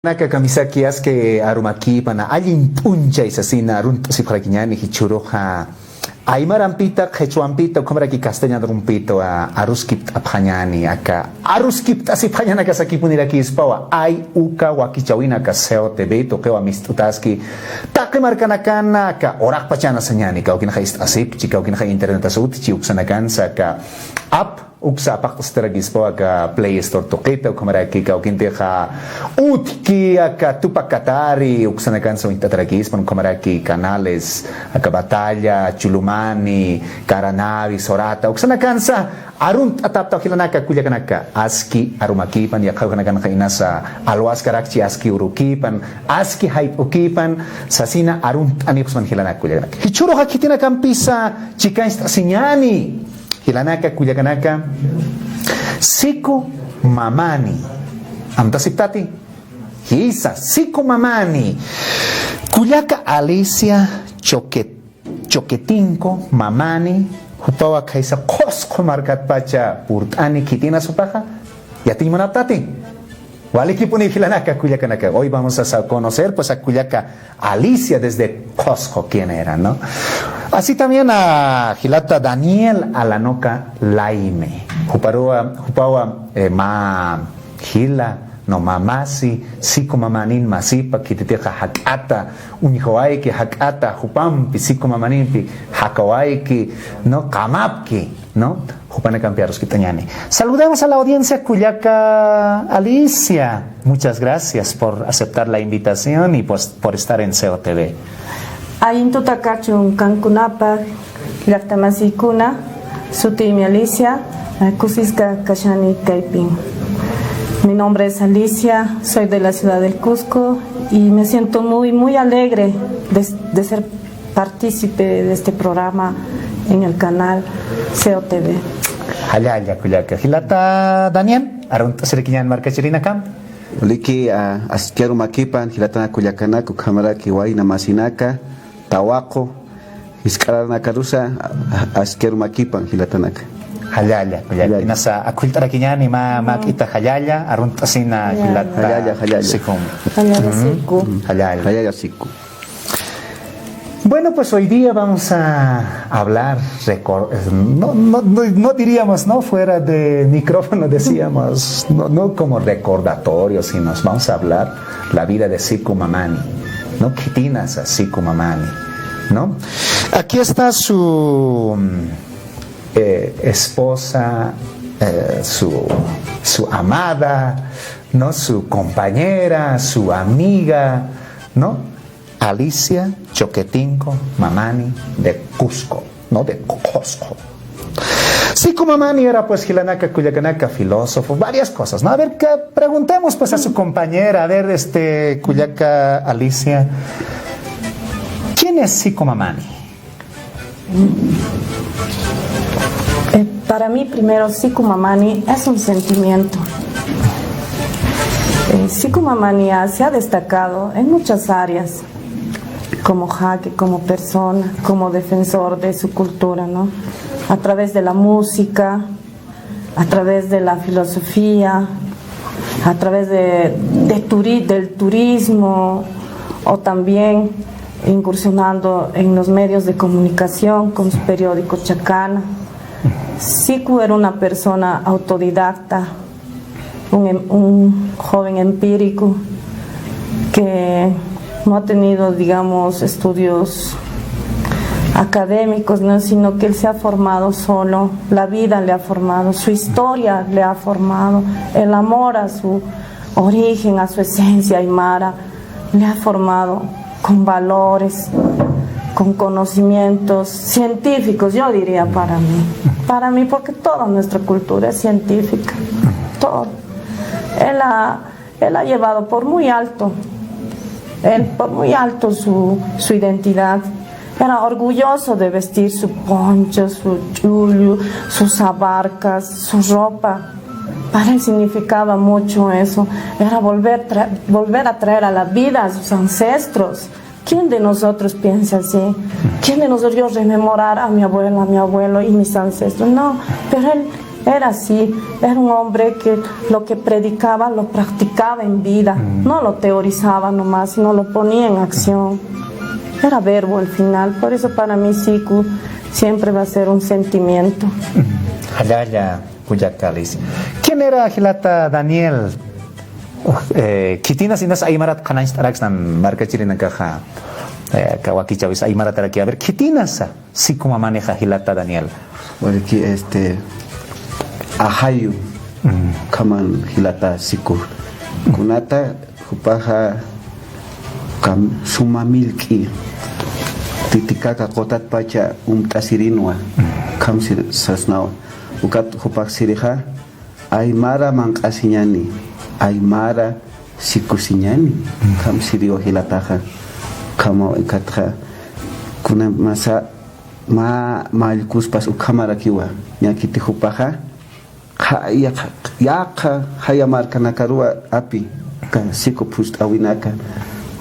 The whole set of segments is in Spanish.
Naka kamisaki aske arumaki pana allin puncha isasina arunta si parakiñani hichuroja aymarampita quechuampita comeraki castellano rumpito a aruskip apañani aka aruskip asi pañana kasaki puniraki ispawa ay uka wakichawina kaseo tebe tokewa mistutaski take markanakana ka orak pachana señani ka ukina ist asip chika ukina internet asut chi uksanakan saka app uksa pakusteragispo ka Play Store toketa kumaraki ka ukinteja utki aka tupakatari uksanakan so intatragispo kumaraki canales aka batalla chulumani karanavi sorata uksanakan sa arunt atapta hilanaka kulyakanaka aski arumakipan ya kawkanakan kainasa alwas karakchi aski urukipan aski hype ukipan sasina arunt anipsman hilanaka kulyakanaka hichuro hakitina kampisa chikainsta sinyani hilanaka kuyakanaka siku mamani amtasiptati hisa siku mamani kuyaka Alicia choquetinko mamani hupawa kaisa kosko markat pacha urtani kitina sopaja yati manaptati Walikipuni hilanaka kuyakanaka. Hoy vamos a conocer pues a Kuyaka Alicia desde Costco, quién era, ¿no? Así también a Gilata Daniel Alanoka Laime. Hupawa ma Gila no mamasi siko mamanin masipa kititeja hakata unihoaiki hakata hupampi siko mamaninpi hakawaiki no kamapki no hupane campearos kitañani. Saludamos a la audiencia Kuyaka Alicia. Muchas gracias por aceptar la invitación y pues por estar en COTV. Aintu takachun kankunapa llaqtamasikuna sutimi Alicia kusiska kashani kaipin. Mi nombre es Alicia, soy de la ciudad del Cusco y me siento muy alegre de ser partícipe de este programa en el canal COTV. Haya Kuyaka. Hilata Daniel, arunta serikiñan markachirina kam. Liki askeru makipan hilatana Kuyakana kukamara kiwaina masinaka tawako iskarana karusa askeru makipan hilatanaka. Hayaya nasa akultara kiñani ma kita hayaya aruntasina hilata hayaya sikum hayaya siku. Bueno, pues hoy día vamos a hablar, no diríamos, no fuera de micrófono, decíamos, no como recordatorio, sino vamos a hablar la vida de Siku Mamani, ¿no? Kitinas a Siku Mamani, ¿no? Aquí está su esposa, su amada, ¿no? Su compañera, su amiga, ¿no? Alicia Choquetinko Mamani de Cusco, no de Cusco. Siku Mamani era pues Hilanaka Kuyakanaka, filósofo, varias cosas, ¿no? A ver, preguntemos pues a su compañera, a ver, Kuyaka Alicia, ¿quién es Siku Mamani? Para mí primero Siku Mamani es un sentimiento. Siku Mamani se ha destacado en muchas áreas, como jaque, como persona, como defensor de su cultura, ¿no? A través de la música, a través de la filosofía, a través del turismo, o también incursionando en los medios de comunicación con su periódico Chacana. Siku era una persona autodidacta, un joven empírico que no ha tenido, digamos, estudios académicos, ¿no? Sino que él se ha formado solo, la vida le ha formado, su historia le ha formado, el amor a su origen, a su esencia aymara, le ha formado con valores, con conocimientos científicos, yo diría para mí, porque toda nuestra cultura es científica, todo. Él ha llevado por muy alto su identidad. Era orgulloso de vestir su poncho, su chullo, sus abarcas, su ropa. Para él significaba mucho eso. Era volver a traer a la vida a sus ancestros. ¿Quién de nosotros piensa así? ¿Quién de nosotros rememorar a mi abuela, a mi abuelo y mis ancestros? No, pero él Era así, era un hombre que lo que predicaba lo practicaba en vida, no lo teorizaba nomás, sino lo ponía en acción. Era verbo al final, por eso para mí Siku siempre va a ser un sentimiento. Halaya Puyacalis. ¿Quién era Gilata Daniel? Kitina sinas Aymarat Kanais Taraxan, Marca Chilena Caja, Kawaki Chavis Aymarat Taraki. A ver, Kitinas Siku maneja Gilata Daniel. Bueno, aquí Ahayu, Kaman Hilata Siku. Kunata, Jupaja, Kam Sumamilki. Titikaka kotat pacha tasirinwa kam sasnawa ukat hupak siriha aymara manqasiñani aymara sikusiñani kam sirio hilataja kama ikatja kuna masa malkuspas ukamara kiwa ñakiti hupaja yaqa hayamar kanakarua api ka siku pust awinaka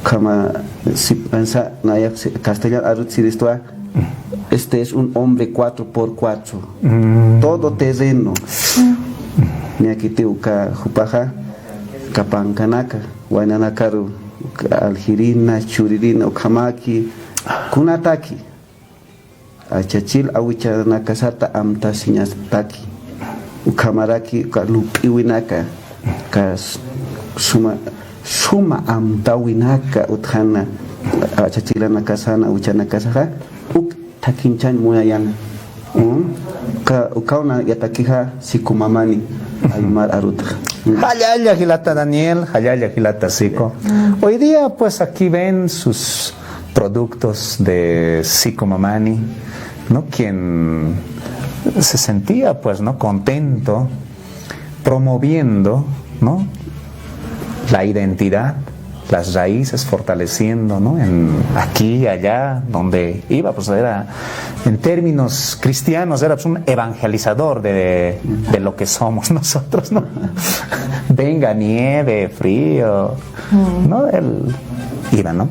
kama si pensa nayak castellano arutziristua este es un hombre 4x4 todo terreno ni aquí te uka jupaja kapankanaka wainanakaru aljirina churirina ukamaki kunataki achachil awichanakasata amta siñastaki ukamaraki kalupiwinaka kas suma amtawinaka uthana achachilana kasana uchana kasaja uk takinchan muyayana ka ukauna yatakija sikumamani aymar aruta. Hayaya Gilata Daniel, Hayaya Gilata Sico. Hoy día pues aquí ven sus productos de Sikumamani, ¿no? Quien se sentía pues no contento promoviendo, ¿no? La identidad, las raíces, fortaleciendo, ¿no? Aquí y allá, donde iba, pues era, en términos cristianos, era pues un evangelizador de lo que somos nosotros, ¿no? Venga nieve, frío, ¿no? Él iba, ¿no?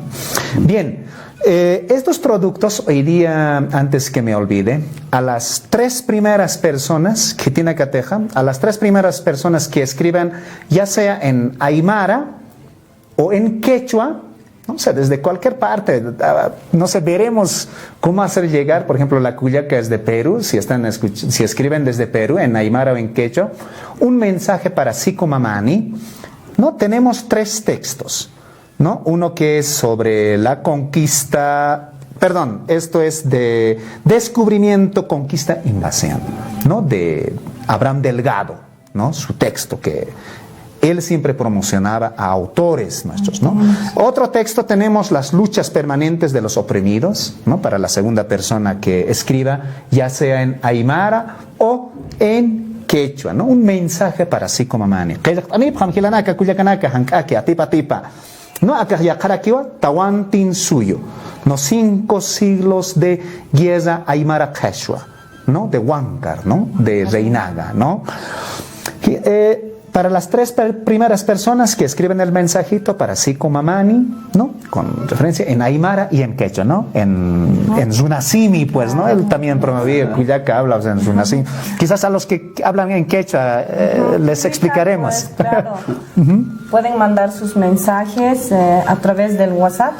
Bien, estos productos, hoy día, antes que me olvide, a las 3 primeras personas que tiene Cateja, a las 3 primeras personas que escriban, ya sea en Aymara o en Quechua, no sé, desde cualquier parte, no sé, veremos cómo hacer llegar, por ejemplo, la Cuyaca es de Perú, si escriben desde Perú, en Aymara o en Quechua, un mensaje para Sikumamani, ¿no? Tenemos 3 textos, ¿no? Uno que es sobre la conquista, perdón, esto es de descubrimiento, conquista, invasión, ¿no? De Abraham Delgado, ¿no? Su texto que él siempre promocionaba a autores nuestros, ¿no? Otro texto tenemos las luchas permanentes de los oprimidos, ¿no? Para la segunda persona que escriba, ya sea en Aymara o en Quechua, ¿no? Un mensaje para Sikumamani. No, acá ya Karakiwa, Tawantin suyo, no 5 siglos de guerra Aymara Quechua, ¿no? De Huáncar, ¿no? De Reinaga, ¿no? Para las 3 primeras personas que escriben el mensajito para Sikumamani, ¿no? Con referencia en Aymara y en Quechua, ¿no? En Runasimi, pues, ¿no? Él también promovía Cuyaca, habla en Runasimi. Quizás a los que hablan en Quechua les explicaremos. Pues, claro. Pueden mandar sus mensajes a través del WhatsApp.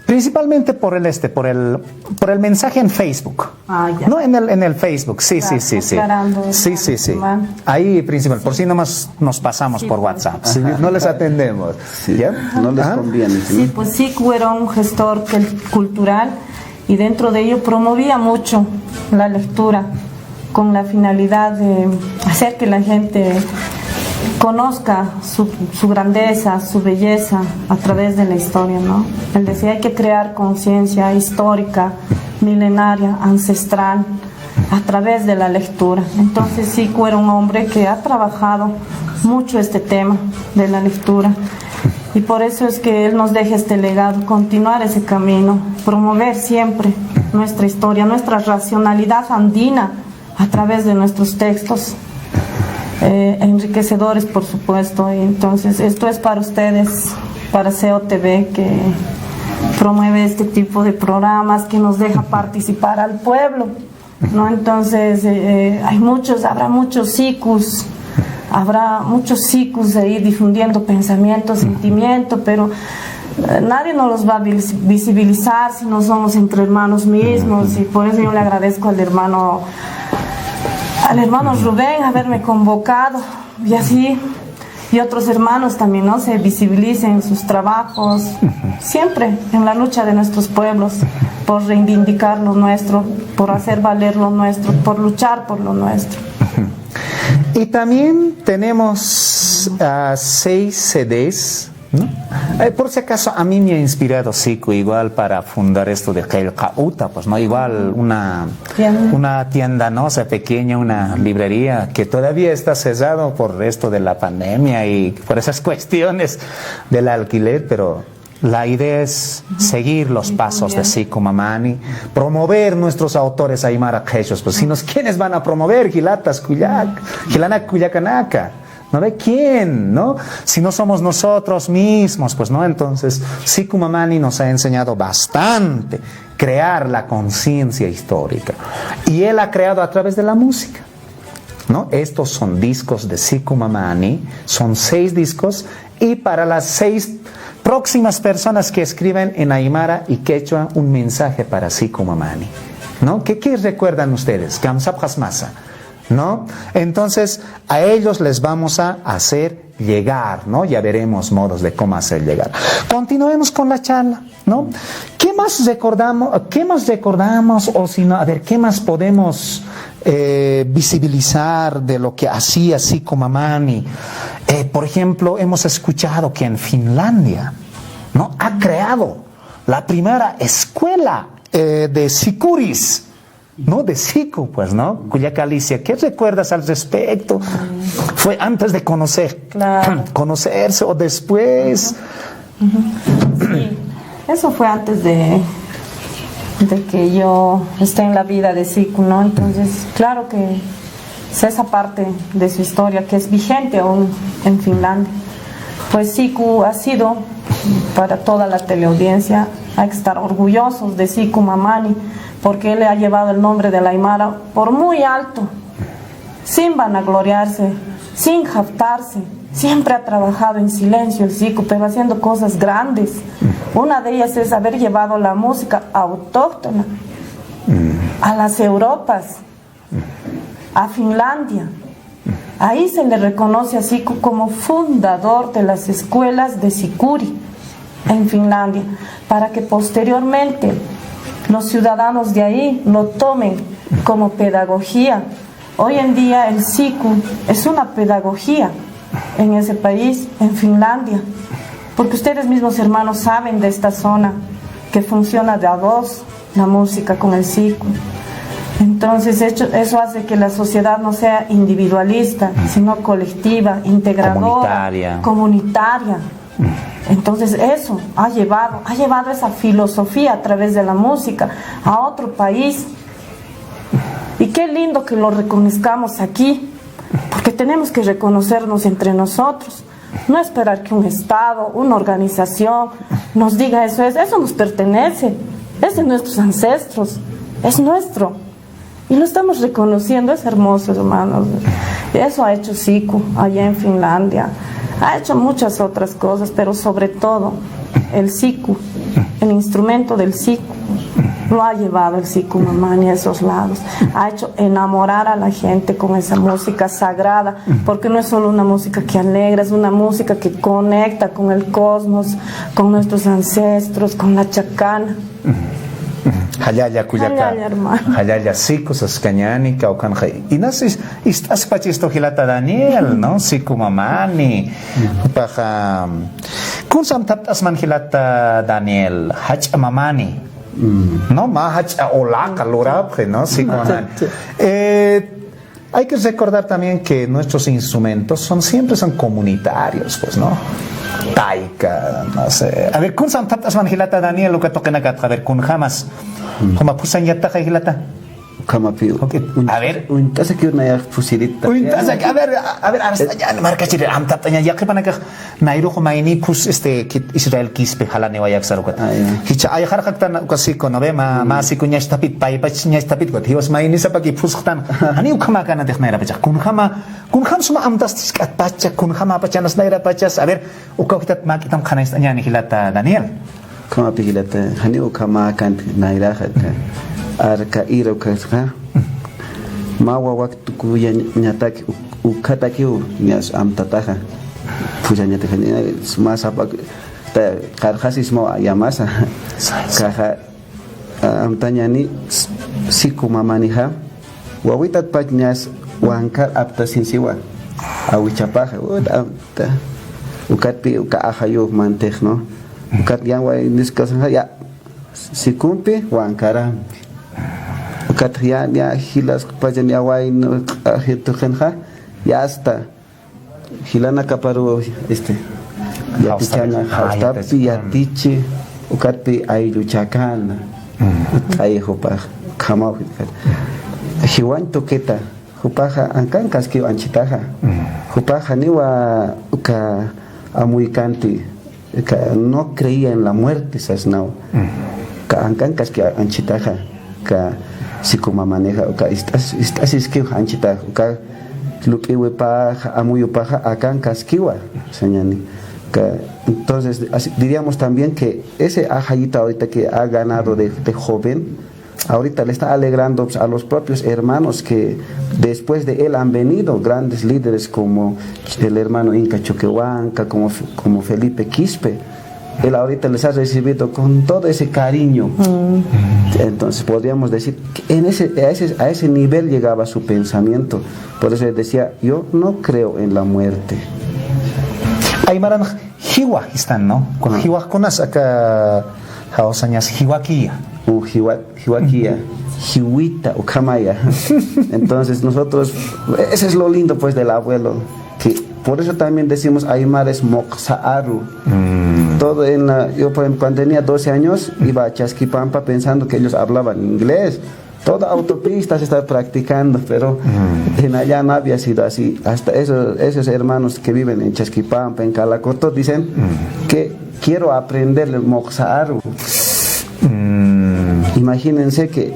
Principalmente por el mensaje en Facebook. Ya. No en el Facebook, sí, Claro, sí. aclarando Sí. Ahí principal, por si nomás nos pasamos por WhatsApp, ¿sí? No les atendemos. Sí. ¿Ya? No les conviene. Sí, pues Siku era un gestor cultural y dentro de ello promovía mucho la lectura con la finalidad de hacer que la gente conozca su grandeza, su belleza a través de la historia, ¿no? Él decía, hay que crear conciencia histórica, milenaria, ancestral, a través de la lectura. Entonces Siku era un hombre que ha trabajado mucho este tema de la lectura y por eso es que él nos deja este legado, continuar ese camino, promover siempre nuestra historia, nuestra racionalidad andina a través de nuestros textos. Enriquecedores, por supuesto. Y entonces esto es para ustedes, para COTV, que promueve este tipo de programas, que nos deja participar al pueblo ¿no? Entonces, habrá muchos sikus, ahí difundiendo pensamientos, sentimientos, pero nadie nos los va a visibilizar si no somos entre hermanos mismos, y por eso yo le agradezco al hermano Rubén haberme convocado, y así y otros hermanos también, ¿no? Se visibilicen sus trabajos, siempre en la lucha de nuestros pueblos, por reivindicar lo nuestro, por hacer valer lo nuestro, por luchar por lo nuestro. Y también tenemos 6 CDs, ¿no? Por si acaso a mí me ha inspirado Siku igual para fundar esto de Khail Kauta, pues no, igual una tienda, ¿no? O sea, pequeña, una librería que todavía está cerrado por esto de la pandemia y por esas cuestiones del alquiler, pero la idea es seguir los pasos de Siku Mamani, promover nuestros autores aymara quechos, pues si nos, ¿quiénes van a promover? Gilatas Kuyak, Gilanak Kuyakanaka. ¿No ve quién? ¿No? Si no somos nosotros mismos, pues no. Entonces, Siku Mamani nos ha enseñado bastante crear la conciencia histórica. Y él ha creado a través de la música, ¿no? Estos son discos de Siku Mamani, son 6 discos, y para las 6 próximas personas que escriben en aymara y quechua un mensaje para Siku Mamani, ¿no? ¿Qué recuerdan ustedes? Kamsap Hasmasa, ¿no? Entonces a ellos les vamos a hacer llegar, ¿no? Ya veremos modos de cómo hacer llegar. Continuemos con la charla, ¿no? ¿Qué más recordamos o si no, a ver, qué más podemos visibilizar de lo que hacía Siku Mamani? Por ejemplo, hemos escuchado que en Finlandia, ¿no? Ha creado la primera escuela de sikuris, ¿no? De Siku, pues, ¿no? Cuyaca Alicia, ¿qué recuerdas al respecto? ¿Fue antes de conocerse o después? Sí, eso fue antes de que yo esté en la vida de Siku, ¿no? Entonces, claro que es esa parte de su historia que es vigente aún en Finlandia. Pues Siku ha sido, para toda la teleaudiencia, hay que estar orgullosos de Siku Mamani, porque él le ha llevado el nombre de la aymara por muy alto, sin vanagloriarse, sin jactarse. Siempre ha trabajado en silencio el Siku, pero haciendo cosas grandes. Una de ellas es haber llevado la música autóctona a las Europas, a Finlandia. Ahí se le reconoce a Siku como fundador de las escuelas de Sikuri en Finlandia, para que posteriormente los ciudadanos de ahí lo tomen como pedagogía. Hoy en día el Siku es una pedagogía en ese país, en Finlandia, porque ustedes mismos, hermanos, saben de esta zona que funciona de a dos la música con el Siku. Entonces eso hace que la sociedad no sea individualista, sino colectiva, integradora, comunitaria. Entonces eso ha llevado esa filosofía a través de la música a otro país. Y qué lindo que lo reconozcamos aquí, porque tenemos que reconocernos entre nosotros, no esperar que un Estado, una organización nos diga eso nos pertenece, es de nuestros ancestros, es nuestro, y lo estamos reconociendo. Es hermoso, hermanos. Eso ha hecho Siku allá en Finlandia. Ha hecho muchas otras cosas, pero sobre todo el Siku, el instrumento del Siku, lo ha llevado el Siku Mamani a esos lados. Ha hecho enamorar a la gente con esa música sagrada, porque no es solo una música que alegra, es una música que conecta con el cosmos, con nuestros ancestros, con la chacana. Hayaya Kuyaka, Hayaya Siku Saskanyani, Kaukanjay. Y no sé, estás pachisto Gilata Daniel, ¿no? Siku Mamani, Paja. Kunsam Taptasman Gilata Daniel, Hach Mamani, ¿no? Mahach Olaka, Lorapje, ¿no? Siku Mamani. Hay que recordar también que nuestros instrumentos siempre son comunitarios, pues, ¿no? Taika, no sé. A ver, Kunsam Taptasman Gilata Daniel, lo que toquen acá, a ver, kun jamás. Como pusan ya taja Gilata. Kamapi. Ok, a ver. Un taza que una fusirita. Uy, a ver, hasta ya marca chile, amta tanya ya que panaka nairo maini kus Israel kispe halane wayak sarukat. Hicha ay harkaktan kasi ko nobe ma si kunya stapit pai pa nya stapit ko hiwas maini sa pagi puskhtan. Ani ukama kana dekh naira pacha. Kun kham suma amtas tiskat pacha kun khama pacha nas naira pachas. A ver, ukaw kitat makitam khana istanya ni hilata Daniel. Kamapi hilata hani ukama kan naira khat. Arka iro kha. Mawa waktu ku nyataki ukataki nyas amtataha puja nyataki mas apa karhasis mau ayamasa kaha amtanya ni siku mamaniha wawitat panyas wangkar apta sinsiwa awi capaha ukatpi uka ahayo mantechno ukat yang wa niskas ya sikumpi wangkaram Katria ya hilas pajan ya wain hitu kenha ya hasta hilana kaparu ya pichana haustapi ya tiche ukatpi ay luchakan ay hopa kama hiwan toketa hupaja ankan kaski anchitaja hupaja ni wa uka amuikanti no creía en la muerte sasnao ka ankan kaski anchitaja ka sikuma maneja uka estas iskiw anchita uka lupiwe paja amuyo paja akan kaskiwa señani entonces diríamos también que ese ajayita ahorita que ha ganado de joven ahorita le está alegrando a los propios hermanos que después de él han venido grandes líderes como el hermano Inca Choquehuanca, como Felipe Quispe. Él ahorita les ha recibido con todo ese cariño. Entonces podríamos decir que a ese nivel llegaba su pensamiento. Por eso él decía, yo no creo en la muerte. Aymaran hiwa están, ¿no? Con hiwa konas acá haosañas hiwakia. Hiwakia, hiwita o kamaya. Entonces nosotros, ese es lo lindo pues del abuelo, que por eso también decimos Aymara es moksaaru. Todo yo por ejemplo, cuando tenía 12 años iba a Chasquipampa pensando que ellos hablaban inglés. Toda autopista se está practicando, pero en allá no había sido así. Hasta esos hermanos que viven en Chasquipampa, en Calacoto, dicen que quiero aprender el moksaaru. Imagínense que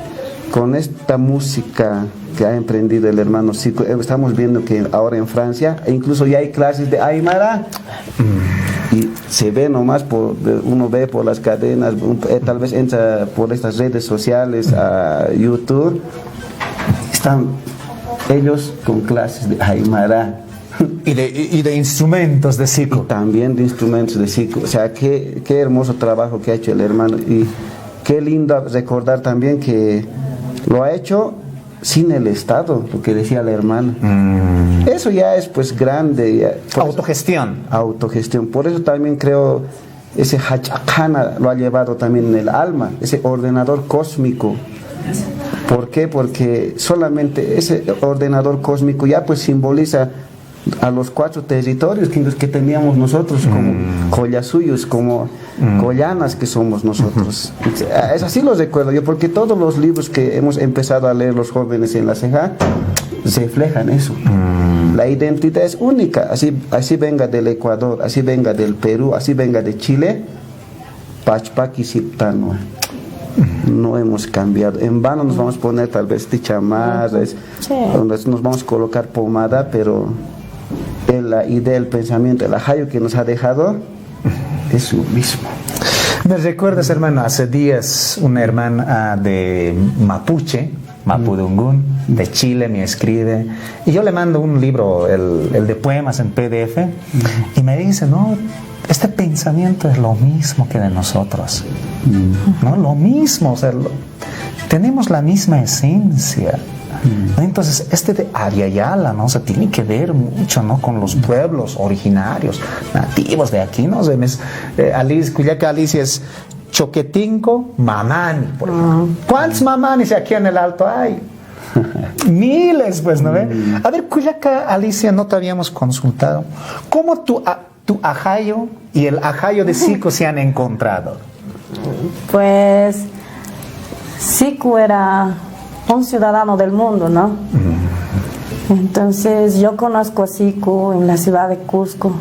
con esta música que ha emprendido el hermano Sico, estamos viendo que ahora en Francia incluso ya hay clases de Aymara y se ve nomás, uno ve por las cadenas, tal vez entra por estas redes sociales a YouTube, están ellos con clases de Aymara. Y de instrumentos de Sico. También de instrumentos de Sico. O sea, qué hermoso trabajo que ha hecho el hermano. Y qué lindo recordar también que lo ha hecho sin el Estado, lo que decía la hermana. Eso ya es pues grande. Autogestión. Por eso también creo ese Hachakana lo ha llevado también en el alma, ese ordenador cósmico. ¿Por qué? Porque solamente ese ordenador cósmico ya pues simboliza a los 4 territorios que teníamos nosotros como collasuyos, como collanas que somos nosotros. Es así lo recuerdo yo, porque todos los libros que hemos empezado a leer los jóvenes en la ceja reflejan eso. La identidad es única, así venga del Ecuador, así venga del Perú, así venga de Chile, Pachpaki Siptanua. No hemos cambiado. En vano nos vamos a poner tal vez chamarras, nos vamos a colocar pomada, pero la idea, el pensamiento, el ajayo que nos ha dejado es su mismo. Me recuerdas, hermano, hace días una hermana de Mapuche, Mapudungún, de Chile, me escribe, y yo le mando un libro, el de poemas en PDF, y me dice, no, este pensamiento es lo mismo que de nosotros, ¿no? Lo mismo, o sea, tenemos la misma esencia. Entonces, de Ariayala, ¿no? O sea, tiene que ver mucho, ¿no? Con los pueblos originarios, nativos de aquí, ¿no? Cuyaca Alicia es Choquetinco, Mamani, por ejemplo. ¿Cuántos mamanis aquí en el Alto hay? Miles, pues, ¿no ve? A ver, Cuyaca Alicia, no te habíamos consultado. ¿Cómo tu ajayo y el ajayo de Sico se han encontrado? Pues Sico era un ciudadano del mundo, ¿no? Entonces yo conozco a Siku en la ciudad de Cusco,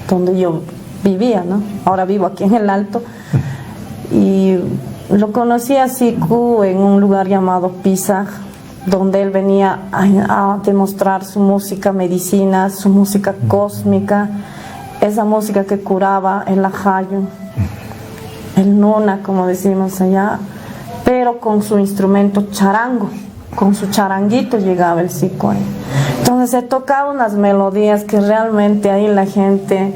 donde yo vivía, ¿no? Ahora vivo aquí en el Alto. Y lo conocí a Siku en un lugar llamado Pisag, donde él venía a demostrar su música medicina, su música cósmica, esa música que curaba el ajayo, el nuna, como decimos allá, pero con su instrumento charango, con su charanguito llegaba el Siku ahí. Entonces se tocaba unas melodías que realmente ahí la gente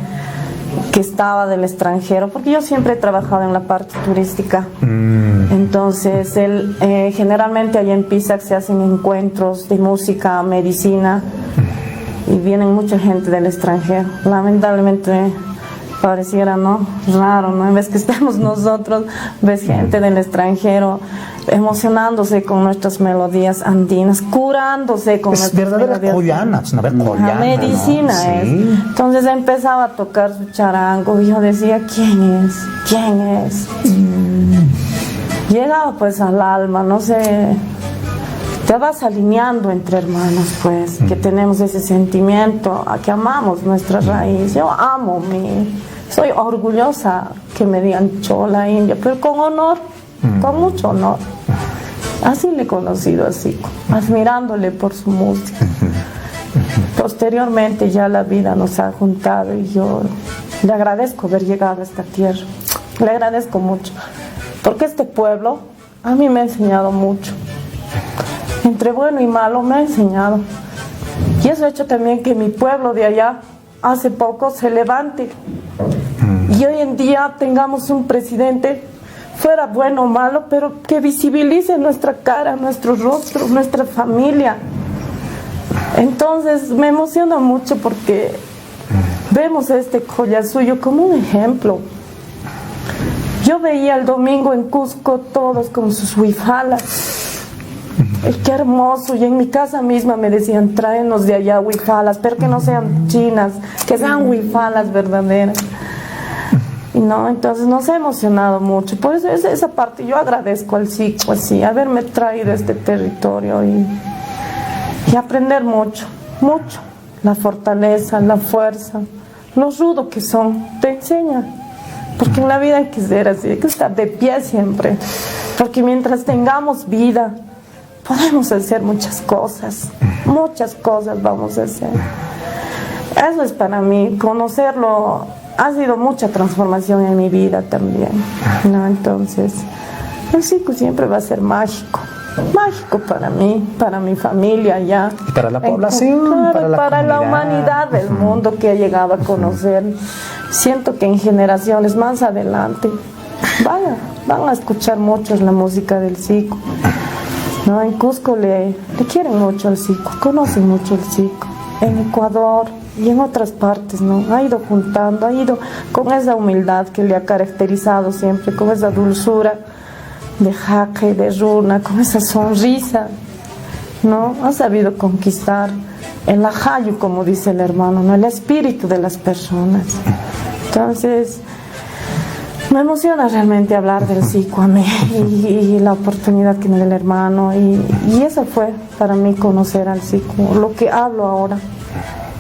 que estaba del extranjero, porque yo siempre he trabajado en la parte turística, entonces él, generalmente allá en Pisag se hacen encuentros de música, medicina, y vienen mucha gente del extranjero. Lamentablemente pareciera, ¿no?, raro, ¿no? En vez que estemos nosotros, ves gente del extranjero emocionándose con nuestras melodías andinas, curándose con nuestras verdadera melodías. una collana, Medicina, ¿no? es. Sí. Entonces empezaba a tocar su charango y yo decía, ¿quién es? ¿Quién es? Llegaba pues al alma, no sé, te vas alineando entre hermanos, pues, que tenemos ese sentimiento, a que amamos nuestra raíz. Yo amo soy orgullosa que me digan chola india, pero con honor, con mucho honor. Así le he conocido a Siku, admirándole por su música. Posteriormente ya la vida nos ha juntado y yo le agradezco haber llegado a esta tierra. Le agradezco mucho, porque este pueblo a mí me ha enseñado mucho. Entre bueno y malo me ha enseñado. Y eso ha hecho también que mi pueblo de allá hace poco se levante. Y hoy en día tengamos un presidente, fuera bueno o malo, pero que visibilice nuestra cara, nuestro rostro, nuestra familia. Entonces me emociona mucho porque vemos a este Collasuyo como un ejemplo. Yo veía el domingo en Cusco todos con sus huifalas. Qué hermoso, y en mi casa misma me decían, tráenos de allá huifalas, pero que no sean chinas, que sean huifalas verdaderas. Y no, entonces nos ha emocionado mucho. Por eso esa parte yo agradezco al Siku, así, haberme traído a este territorio y aprender mucho, mucho. La fortaleza, la fuerza, lo rudo que son, te enseñan. Porque en la vida hay que ser así, hay que estar de pie siempre. Porque mientras tengamos vida, podemos hacer muchas cosas vamos a hacer. Eso es para mí, conocerlo ha sido mucha transformación en mi vida también, ¿no? Entonces, el Siku siempre va a ser mágico para mí, para mi familia allá. Y para la población, claro, para la humanidad del mundo que ha llegado a conocer. Siento que en generaciones más adelante van a escuchar mucho la música del Siku. No, en Cusco le quieren mucho al Siku, conocen mucho el Siku. En Ecuador y en otras partes, ¿no? Ha ido juntando, ha ido con esa humildad que le ha caracterizado siempre, con esa dulzura de jaque, de runa, con esa sonrisa, ¿no? Ha sabido conquistar el ajayo, como dice el hermano, ¿no? El espíritu de las personas. Entonces, me emociona realmente hablar del Siku a mí y la oportunidad que me dio el hermano y eso fue para mí conocer al Siku. Lo que hablo ahora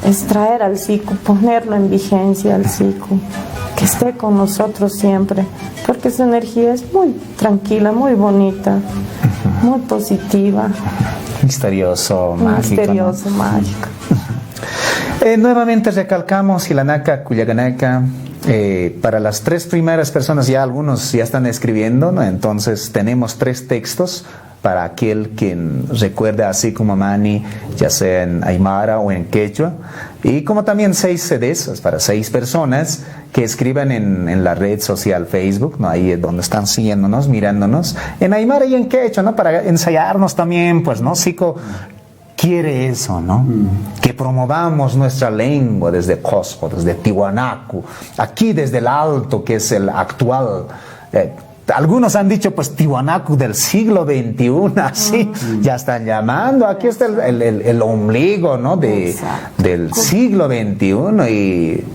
es traer al Siku, ponerlo en vigencia al Siku, que esté con nosotros siempre, porque su energía es muy tranquila, muy bonita, muy positiva. Misterioso, mágico. Misterioso, ¿no? Mágico. Nuevamente recalcamos Hilanaka, Cuyaganaka. Para las tres primeras personas, ya algunos ya están escribiendo, ¿no? Entonces tenemos 3 textos para aquel quien recuerda así como Mani, ya sea en Aymara o en Quechua, y como también 6 CDs para 6 personas que escriban en la red social Facebook, ¿no? Ahí es donde están siguiéndonos, mirándonos, en Aymara y en Quechua, ¿no? Para ensayarnos también, pues, ¿no? Siku quiere eso, ¿no? Que promovamos nuestra lengua desde Cusco, desde Tiwanaku, aquí desde el Alto, que es el actual. Algunos han dicho, pues, Tiwanaku del siglo XXI, así, ya están llamando. Aquí está el ombligo, ¿no? Del siglo XXI. Y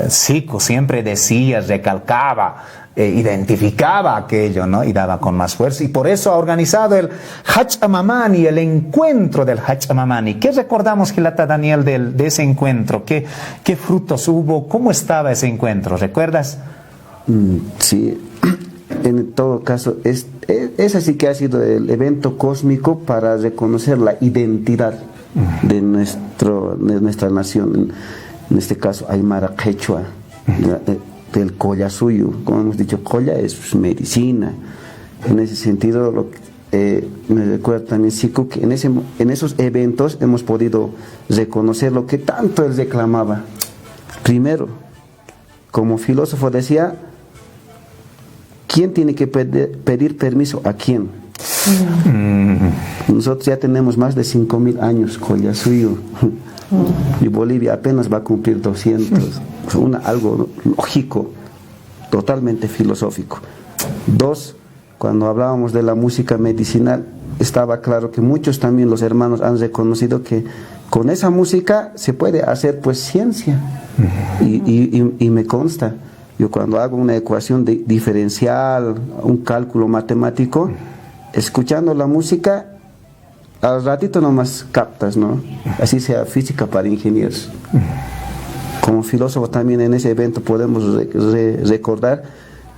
Siku siempre decía, recalcaba, identificaba aquello, ¿no? Y daba con más fuerza. Y por eso ha organizado el Hachamamani, el encuentro del Hachamamani. ¿Qué recordamos, Gilata Daniel, de ese encuentro? ¿Qué frutos hubo? ¿Cómo estaba ese encuentro? ¿Recuerdas? Sí, en todo caso, ese sí que ha sido el evento cósmico para reconocer la identidad de nuestra nación, en este caso Aymara Quechua, del Colla suyo. Como hemos dicho, Colla es medicina. En ese sentido, me recuerda también Siku que en esos eventos hemos podido reconocer lo que tanto él reclamaba. Primero, como filósofo decía, ¿quién tiene que pedir permiso a quién? Nosotros ya tenemos más de 5.000 años, Colla suyo. Y Bolivia apenas va a cumplir 200. Algo lógico, totalmente filosófico. Dos, cuando hablábamos de la música medicinal, estaba claro que muchos también los hermanos han reconocido que con esa música se puede hacer pues ciencia. Y me consta, yo cuando hago una ecuación diferencial, un cálculo matemático, escuchando la música, al ratito nomás captas, ¿no? Así sea física para ingenieros. Como filósofo también en ese evento podemos recordar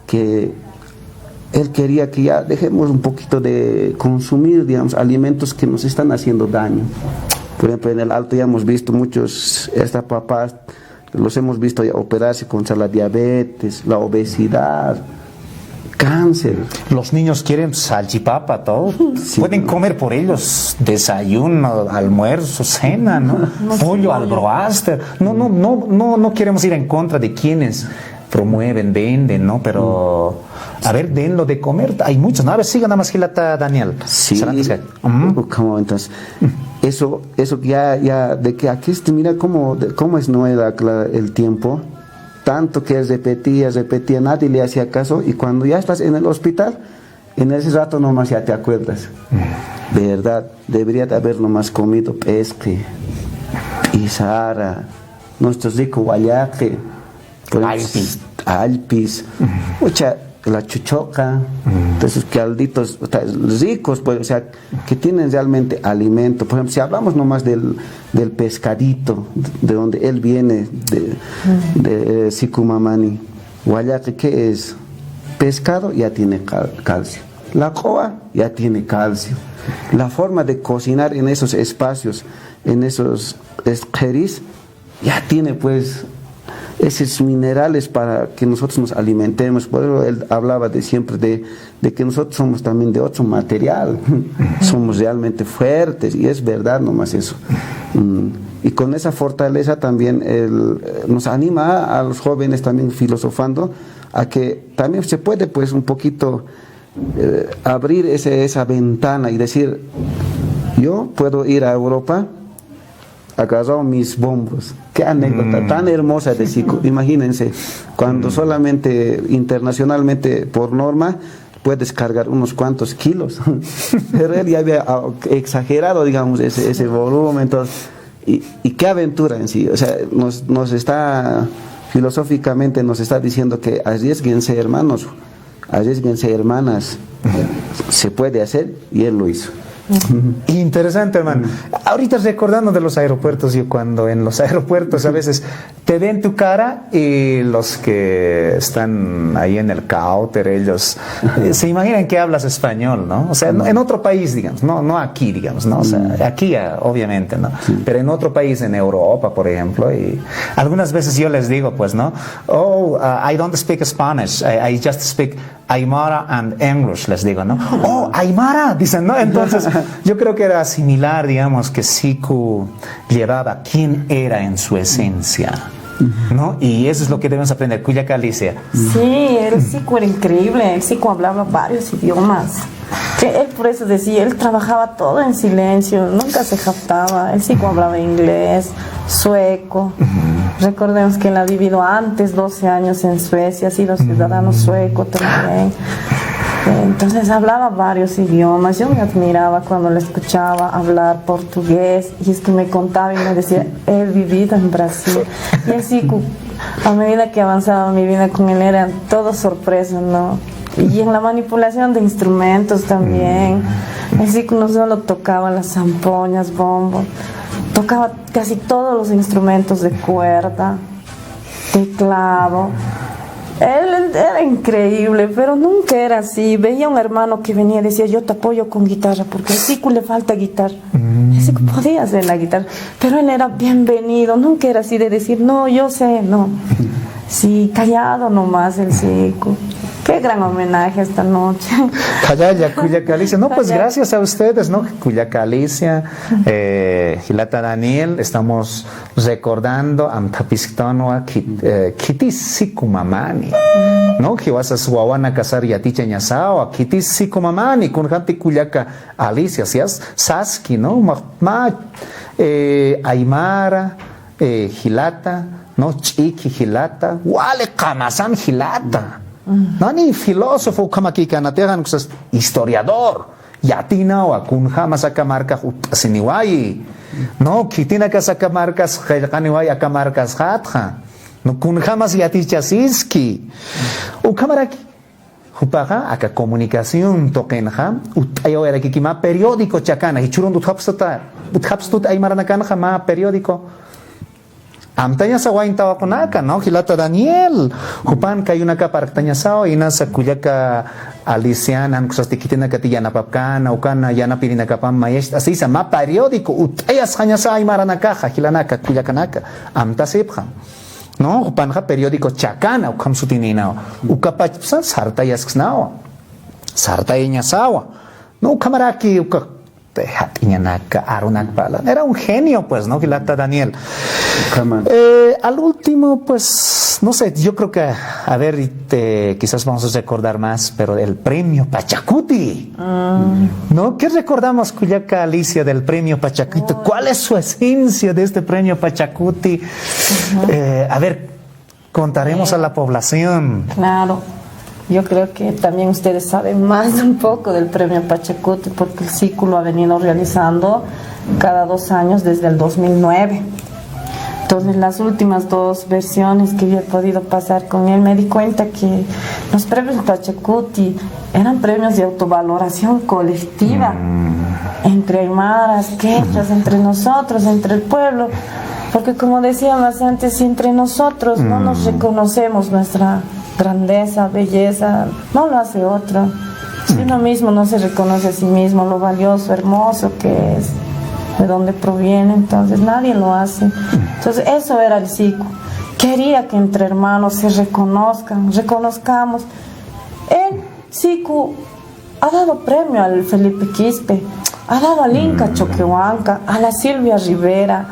que él quería que ya dejemos un poquito de consumir, digamos, alimentos que nos están haciendo daño. Por ejemplo, en el Alto ya hemos visto muchos, estas papás, los hemos visto ya operarse contra la diabetes, la obesidad, cáncer. Los niños quieren salchipapa, todo. Sí, pueden comer por ellos desayuno, almuerzo, cena, ¿no? Pollo al broaster. No queremos ir en contra de quienes promueven, venden, ¿no? Pero a ver, denlo de comer. Hay muchos, ¿no? A ver, siga nada más, Gilata Daniel. Sí. ¿Cómo entonces? Eso ya de que aquí mira cómo es nueva el tiempo. Tanto que repetía, nadie le hacía caso, y cuando ya estás en el hospital, en ese rato nomás ya te acuerdas. De verdad, debería de haber nomás comido pesque, isara, nuestro rico guayaque, alpis, mucha la chuchoca, esos calditos ricos, pues, o sea, que tienen realmente alimento. Por ejemplo, si hablamos nomás del pescadito, de donde él viene, de Sicumamani, Guayaque, ¿qué es? Pescado ya tiene calcio, la coa ya tiene calcio. La forma de cocinar en esos espacios, en esos esqueris, ya tiene pues esos minerales para que nosotros nos alimentemos. Por eso él hablaba siempre de que nosotros somos también de otro material, somos realmente fuertes, y es verdad nomás eso. Y con esa fortaleza también él nos anima a los jóvenes también filosofando a que también se puede pues un poquito abrir esa ventana y decir, yo puedo ir a Europa agarrado mis bombos. Qué anécdota tan hermosa de Siku. Imagínense, cuando solamente internacionalmente por norma puedes cargar unos cuantos kilos, pero él ya había exagerado, digamos, ese volumen. Entonces, y qué aventura en sí. O sea, nos está filosóficamente nos está diciendo que arriesguense, hermanos, arriesguense, hermanas, se puede hacer, y él lo hizo. Interesante, hermano. Ahorita recordando de los aeropuertos, yo cuando en los aeropuertos a veces te ven tu cara, y los que están ahí en el counter, ellos se imaginan que hablas español, ¿no? O sea, en otro país, digamos, no aquí, digamos, ¿no? O sea, aquí obviamente, ¿no? Pero en otro país, en Europa, por ejemplo, y algunas veces yo les digo, pues, ¿no? I don't speak Spanish, I just speak Aymara and English, les digo, ¿no? Aymara, dicen, ¿no? Entonces, yo creo que era similar, digamos, que Siku llevaba quién era en su esencia, ¿no? Y eso es lo que debemos aprender. Cuya Calicia. Sí, el Siku era increíble. El Siku hablaba varios idiomas. Que él por eso decía, él trabajaba todo en silencio, nunca se jactaba. El Siku hablaba inglés, sueco. Recordemos que él ha vivido antes 12 años en Suecia, ha sido ciudadano sueco también. Entonces hablaba varios idiomas. Yo me admiraba cuando le escuchaba hablar portugués, y es que me contaba y me decía, he vivido en Brasil. Y así, a medida que avanzaba mi vida con él, eran todo sorpresas, ¿no? Y en la manipulación de instrumentos también. Así que no solo tocaba las zampoñas, bombos, tocaba casi todos los instrumentos de cuerda, teclado. Él era increíble, pero nunca era así. Veía a un hermano que venía y decía, yo te apoyo con guitarra, porque al Siku le falta guitarra. Ese podía hacer la guitarra, pero él era bienvenido. Nunca era así de decir, no, yo sé, no. Sí, callado nomás el Siku. Qué gran homenaje esta noche. Callaya, Cuyaca Alicia. No, pues gracias a ustedes, ¿no? Cuyaca Alicia, Gilata Daniel, estamos recordando a Tapistonua Kitis Sikumamani, ¿no? Que vas a Suawana Casar Yaticha Ñasao, Kitis Sikumamani, con Janti Cuyaca Alicia, ¿sías? Saski, ¿no? Aymara, Gilata, ¿no? Chiki Gilata, Wale Kamasan Gilata. No ni filósofo como aquí canatejan cosas historiador yatina o akun jamás saca marca siniwai no kitina que saca marcas kaniwai acá marcas hatja no kun jamás yatichasiski o cámara hupaja acá comunicación tokenja utayo era que kima periódico chacana y churun utapstut ay maranakan ma periódico Amtaña sawain tawakunaka, ¿no? Gilata Daniel, Jupan kayuna ka partaña sao ina sa kuyaka Aliciana, kusasti kitina katiyana papkana, ukana yana pirina kapam mayesh, así sa ma periódico, utayas hanya sa ay maranaka, gilanaka, kuyakanaka, amta sepja. No, Jupan ka periódico chakana, ukam sutinina, ukapachsa sartayas ksnao, sartaynya sawa. No, kamaraki, era un genio, pues, ¿no? Gilata Daniel. Al último, pues, no sé, yo creo que, a ver, quizás vamos a recordar más, pero el premio Pachacuti, ¿no? ¿Qué recordamos, Cuyaca Alicia, del premio Pachacuti? ¿Cuál es su esencia de este premio Pachacuti? A ver, contaremos a la población. Claro. Yo creo que también ustedes saben más un poco del premio Pachacuti, porque el Siku lo ha venido realizando cada 2 años desde el 2009. Entonces, las últimas 2 versiones que yo he podido pasar con él, me di cuenta que los premios Pachacuti eran premios de autovaloración colectiva, entre aymaras, quechas, entre nosotros, entre el pueblo, porque como decíamos antes, si entre nosotros no nos reconocemos nuestra grandeza, belleza, no lo hace otro. Si uno mismo no se reconoce a sí mismo, lo valioso, hermoso que es, de dónde proviene, entonces nadie lo hace. Entonces eso era el Siku. Quería que entre hermanos se reconozcamos. El Siku ha dado premio al Felipe Quispe, ha dado al Inca Choquehuanca, a la Silvia Rivera,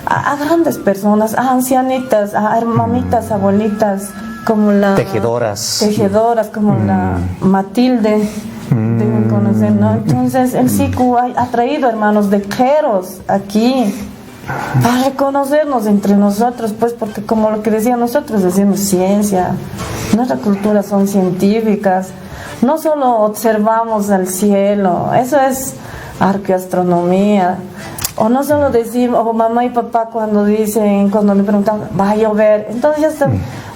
a grandes personas, a ancianitas, a mamitas, abuelitas, como la tejedoras como la Matilde, deben conocer, ¿no? Entonces el Siku ha traído hermanos de queros aquí para reconocernos entre nosotros, pues, porque como lo que decía, nosotros decimos ciencia, nuestra cultura son científicas, no solo observamos al cielo, eso es arqueoastronomía. O no solo decimos, o mamá y papá cuando le preguntan, va a llover, entonces ya está,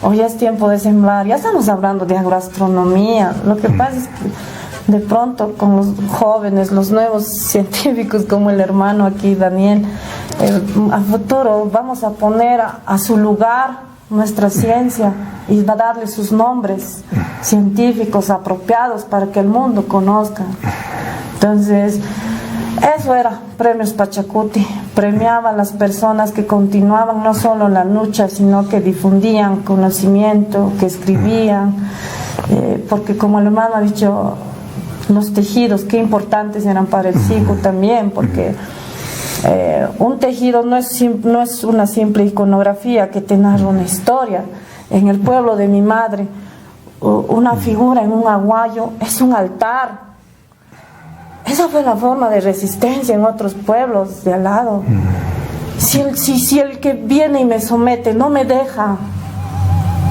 o ya es tiempo de sembrar, ya estamos hablando de agroastronomía. Lo que pasa es que de pronto con los jóvenes, los nuevos científicos como el hermano aquí, Daniel, a futuro vamos a poner a su lugar nuestra ciencia y va a darle sus nombres científicos apropiados para que el mundo conozca. Entonces, eso era Premios Pachacuti, premiaba a las personas que continuaban no solo la lucha, sino que difundían conocimiento, que escribían, porque como el hermano ha dicho, los tejidos, qué importantes eran para el Siku también, porque un tejido no es una simple iconografía que te narra una historia. En el pueblo de mi madre, una figura en un aguayo es un altar. Esa fue la forma de resistencia en otros pueblos de al lado. Si el que viene y me somete no me deja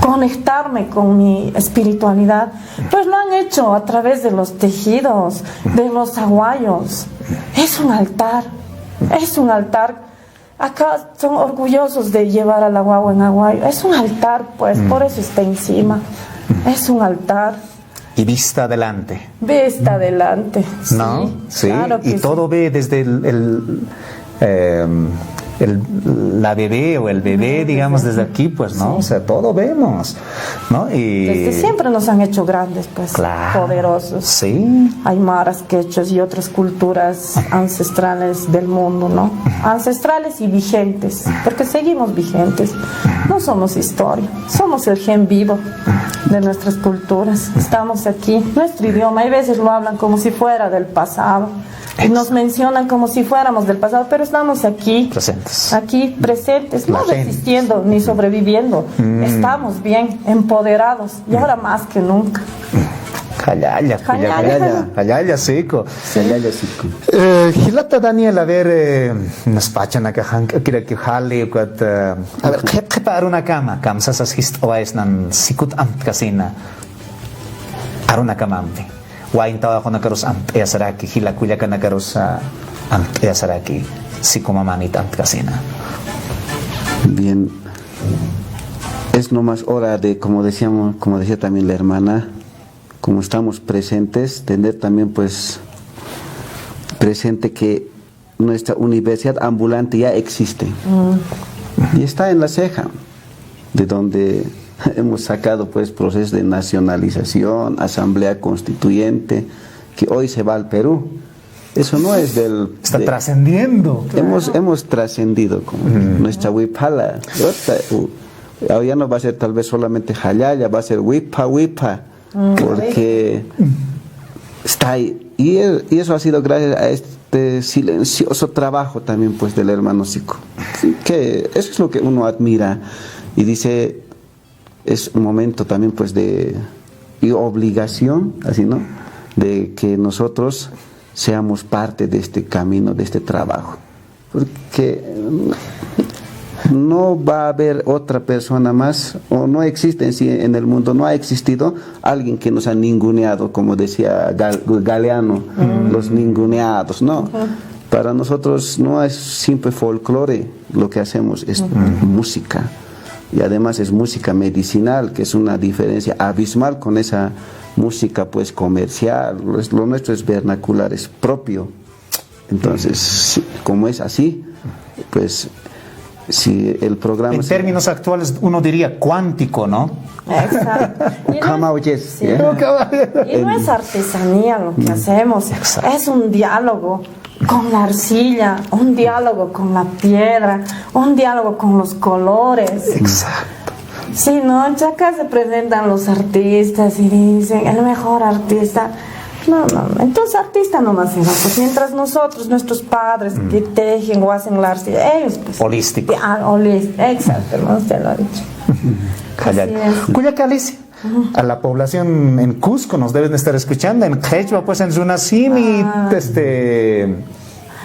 conectarme con mi espiritualidad, pues lo han hecho a través de los tejidos, de los aguayos. Es un altar, es un altar. Acá son orgullosos de llevar a la guagua en aguayo. Es un altar, pues, por eso está encima. Es un altar. Y vista adelante. Vista adelante. ¿No? Sí, claro que y todo sí. ve desde la bebé o el bebé, digamos, desde aquí, pues, ¿no? O sea, todo vemos, ¿no? Y Desde siempre nos han hecho grandes, pues, claro, poderosos. sí. Aymaras, quechos y otras culturas ancestrales del mundo, ¿no? Ancestrales y vigentes, porque seguimos vigentes. No somos historia, somos el gen vivo de nuestras culturas. Estamos aquí, nuestro idioma, hay veces lo hablan como si fuera del pasado. Y nos mencionan como si fuéramos del pasado, pero estamos aquí Presentes. aquí presentes, no Latentes. resistiendo ni sobreviviendo. Estamos bien, empoderados, y ahora más que nunca. Jalaya, jalaya, seco. Sayaya Siku. Hilata Daniel, a ver, nos pachan acá, quiere que jale, a ver, ¿qué para una cama? Kamsas as hist oes nan sikut amt casina. Aruna camampi. Wain tawa ko nakaros amt esaraki, hila kuya ka nakaros amt esaraki, sikumamanit amt casina. Bien, es nomás hora de, como decía también la hermana, como estamos presentes, tener también pues presente que nuestra universidad ambulante ya existe y está en La Ceja, de donde hemos sacado pues procesos de nacionalización, asamblea constituyente, que hoy se va al Perú. Eso no es del... Está trascendiendo. Hemos trascendido como nuestra huipala. Ahora ya no va a ser tal vez solamente jalaya, va a ser huipa, porque está ahí. Y eso ha sido gracias a este silencioso trabajo también pues del hermano Siku. Que eso es lo que uno admira y dice, es un momento también pues y obligación, así, ¿no?, de que nosotros seamos parte de este camino, de este trabajo, porque no va a haber otra persona más, o no existe en sí en el mundo, no ha existido alguien que nos ha ninguneado, como decía Galeano, los ninguneados, no. Para nosotros no es simple folclore, lo que hacemos es música, y además es música medicinal, que es una diferencia abismal con esa música pues comercial. Lo nuestro es vernacular, es propio. Entonces, como es así, pues si el programa... En términos actuales uno diría cuántico, ¿no? Exacto. Y Come no, out, yes, sí. yeah. Y no es artesanía lo que hacemos, Exacto. es un diálogo con la arcilla, un diálogo con la piedra, un diálogo con los colores. Exacto. Sí, ¿no? Acá se presentan los artistas y dicen, el mejor artista. No. Entonces artista no nacemos, pues mientras nosotros, nuestros padres que tejen o hacen la arcilla, ellos pues... Holístico. Holístico, exacto, ¿no? Usted lo ha dicho. Así es. Cuyacalicia. A la población en Cusco nos deben estar escuchando, en Quechua, pues en Runasimi,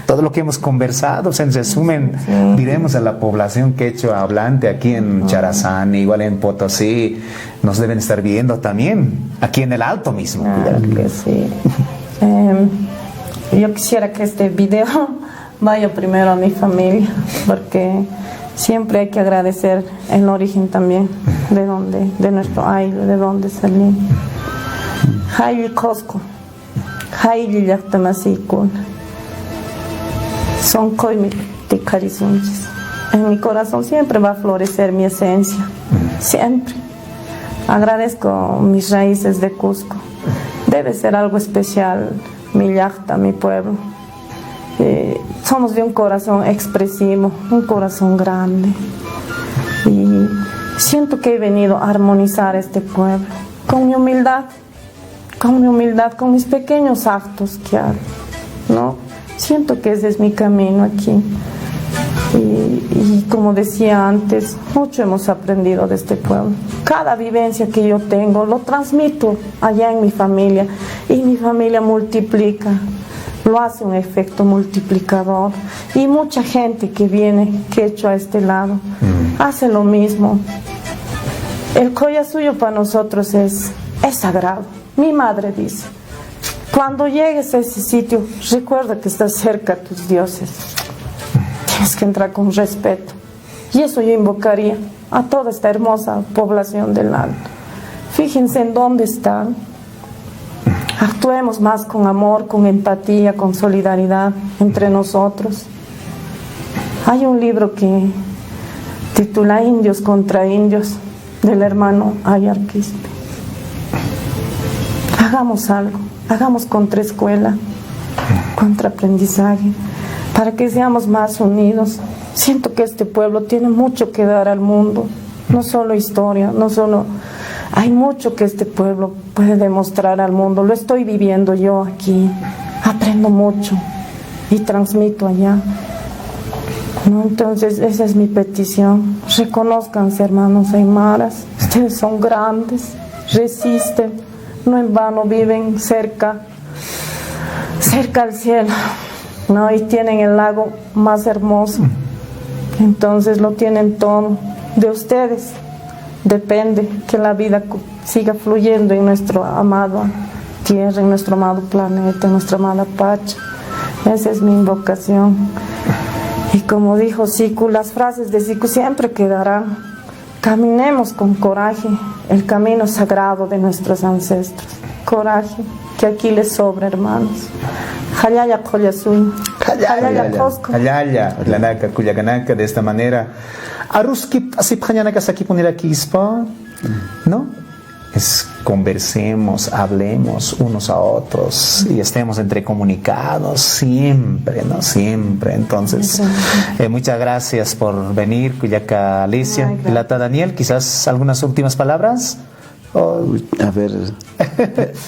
todo lo que hemos conversado, pues, en resumen, diremos a la población quechua hablante aquí en Charazani, igual en Potosí, nos deben estar viendo también, aquí en el Alto mismo. Claro que sí. Yo quisiera que este video vaya primero a mi familia, porque siempre hay que agradecer el origen también, de nuestro aire, de donde salimos. Hayli Cosco, Hayli Yactamasikun, son Koimi de Carizunchis. En mi corazón siempre va a florecer mi esencia, siempre. Agradezco mis raíces de Cusco. Debe ser algo especial mi yacta, mi pueblo. Somos de un corazón expresivo, un corazón grande. Y siento que he venido a armonizar este pueblo con mi humildad, con mis pequeños actos que hago, ¿no? Siento que ese es mi camino aquí. Y como decía antes, mucho hemos aprendido de este pueblo. Cada vivencia que yo tengo lo transmito allá en mi familia, y mi familia multiplica, lo hace un efecto multiplicador, y mucha gente que viene quechua a este lado hace lo mismo. El Collasuyo para nosotros es sagrado. Mi madre dice, cuando llegues a ese sitio, recuerda que estás cerca de tus dioses. Tienes que entrar con respeto. Y eso yo invocaría a toda esta hermosa población del Alto. Fíjense en dónde están. Actuemos más con amor, con empatía, con solidaridad entre nosotros. Hay un libro que titula Indios contra Indios, del hermano Ayar Quispe. Hagamos algo, hagamos contraescuela, contraaprendizaje, para que seamos más unidos. Siento que este pueblo tiene mucho que dar al mundo, no solo historia, no solo... Hay mucho que este pueblo puede demostrar al mundo, lo estoy viviendo yo aquí, aprendo mucho y transmito allá. ¿No? Entonces esa es mi petición, reconózcanse hermanos aymaras, ustedes son grandes, resisten, no en vano viven cerca al cielo, ¿no? Y tienen el lago más hermoso. Entonces lo tienen todo. De ustedes depende que la vida siga fluyendo en nuestro amado tierra, en nuestro amado planeta, en nuestra amada Pacha. Esa es mi invocación. Y como dijo Siku, las frases de Siku siempre quedarán. Caminemos con coraje el camino sagrado de nuestros ancestros. Coraje, que aquí les sobra, hermanos. Hayaya Collasuy. Hayaya Cosco. Hayaya, Lanaka, Cuyacanaka, de esta manera. Aruskip, así pañanaka saki poner aquí, ¿no? Es conversemos, hablemos unos a otros y estemos entrecomunicados siempre, ¿no? Siempre. Entonces, muchas gracias por venir, Cuyaca Alicia. Lata Daniel, quizás algunas últimas palabras. A ver,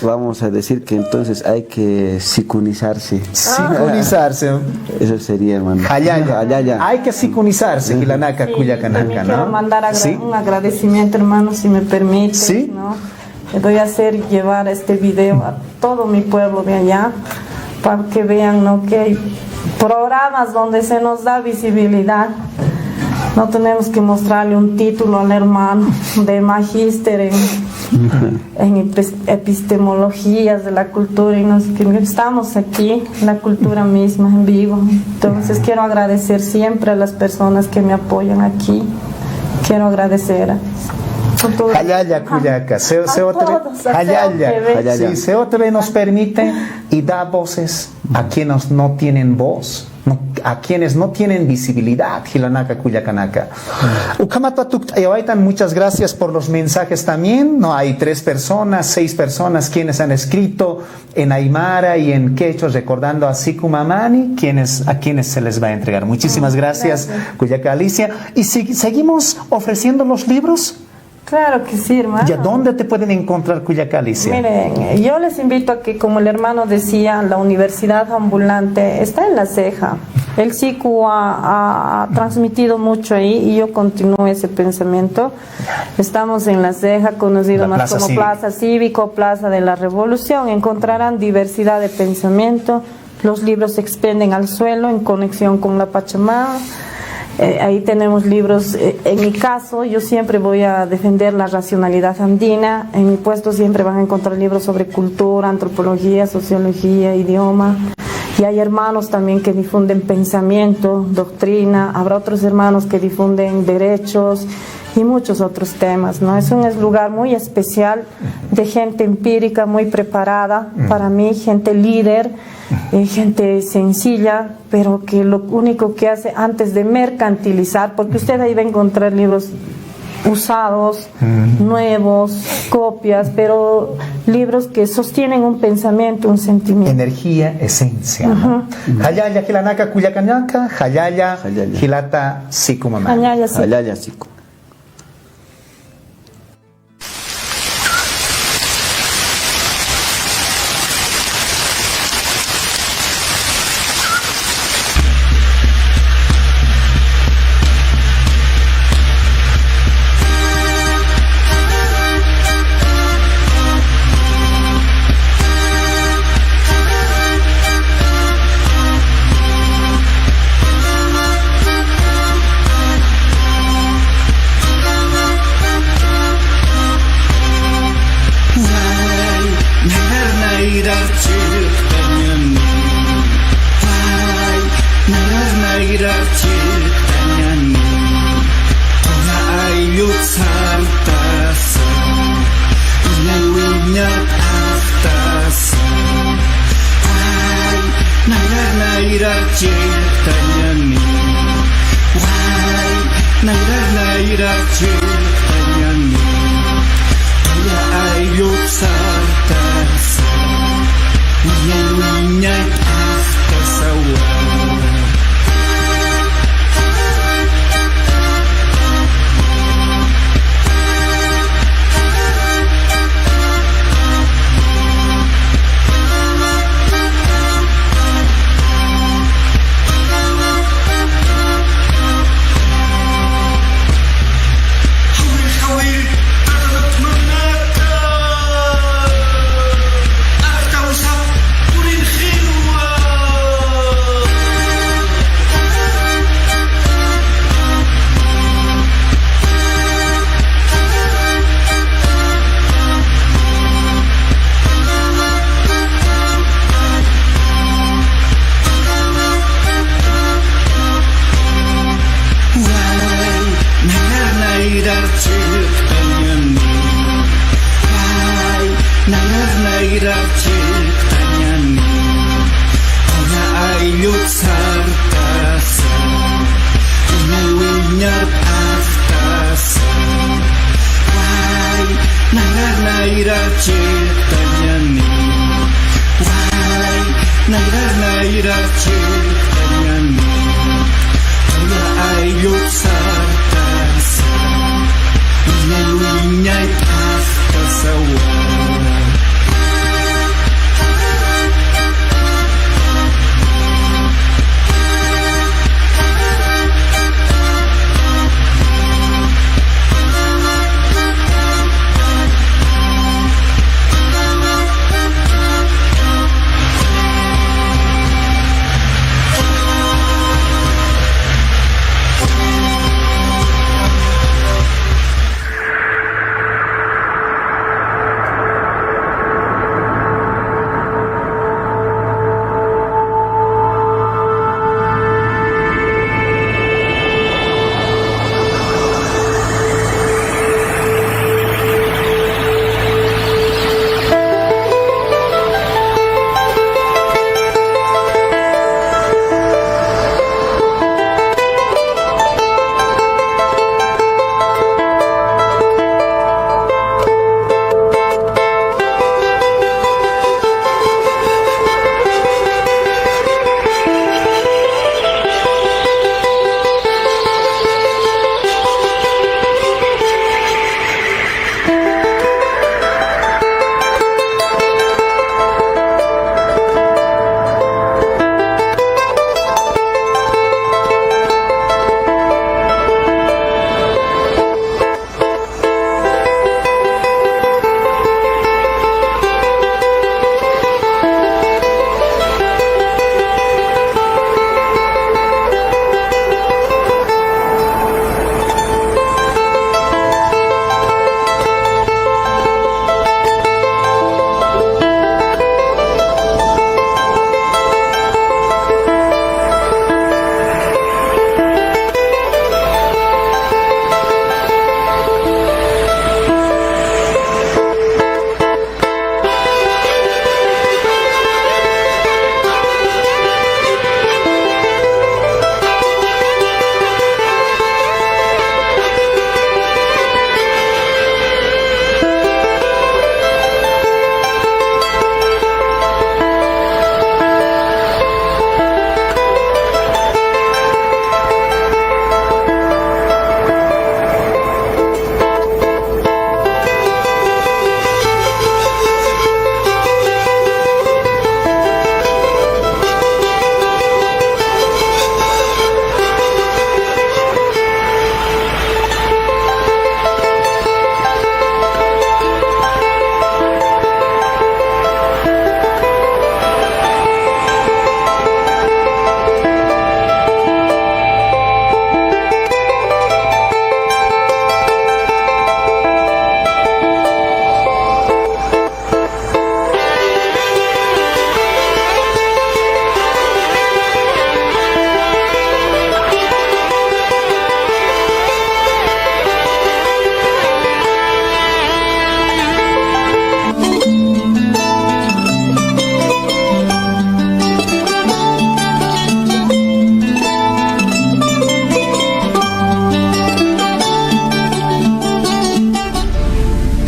vamos a decir que entonces hay que sincronizarse. Sincronizarse. Eso sería, hermano. Hayaya. Hay que sincronizarse. Kilanaka, Cuyacanaka, ¿no? Quiero mandar un agradecimiento, hermano, si me permite. Sí. ¿No? Voy a llevar este video a todo mi pueblo de allá para que vean, ¿no?, que hay programas donde se nos da visibilidad. No tenemos que mostrarle un título al hermano de magíster en epistemologías de la cultura y no sé qué. Estamos aquí, la cultura misma en vivo. Entonces quiero agradecer siempre a las personas que me apoyan aquí. Quiero agradecer a Hayaya, Cuyaca, Hayaya. Sí, SEOTV nos permite y da voces a quienes no tienen voz, a quienes no tienen visibilidad. Hilanaka, Cuyacanaka. Muchas gracias por los mensajes también. No hay 3 personas, 6 personas quienes han escrito en aymara y en quechua recordando a Siku Mamani, a quienes se les va a entregar. Muchísimas gracias. Cuyaca Alicia. Y seguimos ofreciendo los libros. Claro que sí, hermano. ¿Y a dónde te pueden encontrar, Cuyaca Alicia? Miren, yo les invito a que, como el hermano decía, la universidad ambulante está en La Ceja. El Siku ha transmitido mucho ahí y yo continúo ese pensamiento. Estamos en La Ceja, conocido más como Plaza Cívico, Plaza de la Revolución. Encontrarán diversidad de pensamiento. Los libros se expenden al suelo en conexión con la Pachamama. Ahí tenemos libros. En mi caso, yo siempre voy a defender la racionalidad andina. En mi puesto siempre van a encontrar libros sobre cultura, antropología, sociología, idioma. Y hay hermanos también que difunden pensamiento, doctrina. Habrá otros hermanos que difunden derechos y muchos otros temas, ¿no? Es un lugar muy especial de gente empírica, muy preparada para mí, gente líder, gente sencilla, pero que lo único que hace antes de mercantilizar, porque usted ahí va a encontrar libros usados, nuevos, copias, pero libros que sostienen un pensamiento, un sentimiento. Energía, esencia. Hayaya, Hilanaka, Cuyacanaka, Hayaya, Hilata, Siku Mamani. Hayaya, Siku.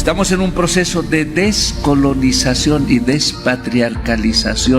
Estamos en un proceso de descolonización y despatriarcalización.